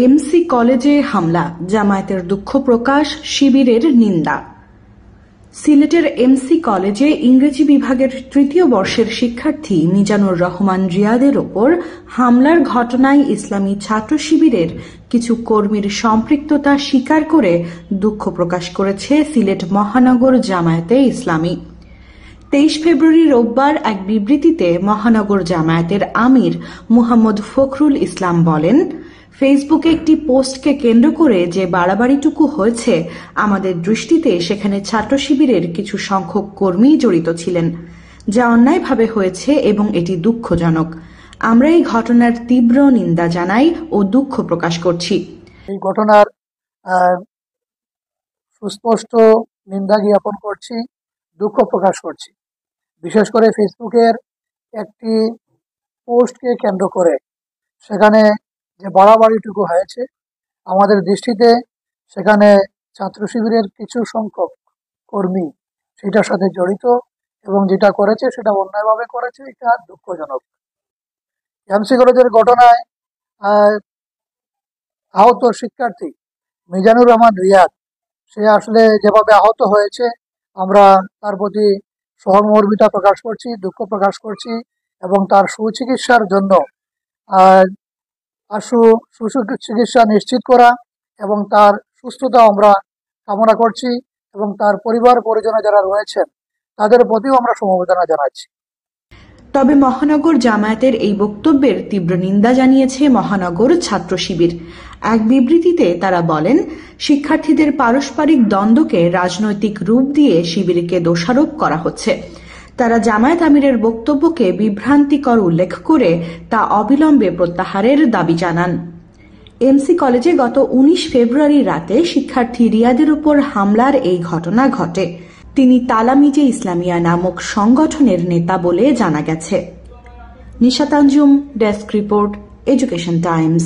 MC কলেজে হামলা, জামায়াতের দুঃখ প্রকাশ, শিবিরের নিন্দা। সিলেটের এমসি কলেজে ইংরেজি বিভাগের তৃতীয় বর্ষের শিক্ষার্থী মিজানুর রহমান রিয়াদের ওপর হামলার ঘটনায় ইসলামী ছাত্র শিবিরের কিছু কর্মীর সম্পৃক্ততা স্বীকার করে দুঃখ প্রকাশ করেছে সিলেট মহানগর জামায়াতে ইসলামী। 23 ফেব্রুয়ারি রোববার এক বিবৃতিতে মহানগর জামায়াতের আমির মুহাম্মদ ফখরুল ইসলাম বলেন, ফেসবুকে একটি পোস্টকে কেন্দ্র করে যে বাড়াবাড়িটুকু হয়েছে, আমাদের দৃষ্টিতে সেখানে ছাত্র শিবিরের কিছু সংখ্যক কর্মী জড়িত ছিলেন, যা অন্যায়ভাবে হয়েছে এবং এটি দুঃখজনক। আমরা এই ঘটনার তীব্র নিন্দা জানাই ও দুঃখ প্রকাশ করছি। এই ঘটনার সুস্পষ্ট নিন্দা জ্ঞাপন করছি, দুঃখ প্রকাশ করছি। বিশেষ করে ফেসবুকের একটি পোস্টকে কেন্দ্র করে সেখানে যে বাড়াবাড়িটুকু হয়েছে, আমাদের দৃষ্টিতে সেখানে ছাত্র শিবিরের কিছু সংখ্যক কর্মী সেটার সাথে জড়িত এবং যেটা করেছে সেটা অন্যায়ভাবে করেছে, এটা দুঃখজনক। এমসি কলেজের ঘটনায় আহত শিক্ষার্থী মিজানুর রহমান রিয়াদ, সে আসলে যেভাবে আহত হয়েছে, আমরা তার প্রতি সহমর্মিতা প্রকাশ করছি, দুঃখ প্রকাশ করছি এবং তার সুচিকিৎসার জন্য সুচিকিৎসা নিশ্চিত করা এবং তার সুস্থতা আমরা কামনা করছি এবং তার পরিবার পরিজনে যারা রয়েছেন তাদের প্রতিও আমরা সমবেদনা জানাচ্ছি। তবে মহানগর জামায়াতের এই বক্তব্যের তীব্র নিন্দা জানিয়েছে মহানগর ছাত্র শিবির। এক বিবৃতিতে তারা বলেন, শিক্ষার্থীদের পারস্পরিক দ্বন্দ্বকে রাজনৈতিক রূপ দিয়ে শিবিরকে দোষারোপ করা হচ্ছে। তারা জামায়াত আমিরের বক্তব্যকে বিভ্রান্তিকর উল্লেখ করে তা অবিলম্বে প্রত্যাহারের দাবি জানান। এমসি কলেজে গত 19 ফেব্রুয়ারি রাতে শিক্ষার্থী রিয়াদের উপর হামলার এই ঘটনা ঘটে। তিনি তালামিজে ইসলামিয়া নামক সংগঠনের নেতা বলে জানা গেছে। Nishat Anjum, desk report, education Times.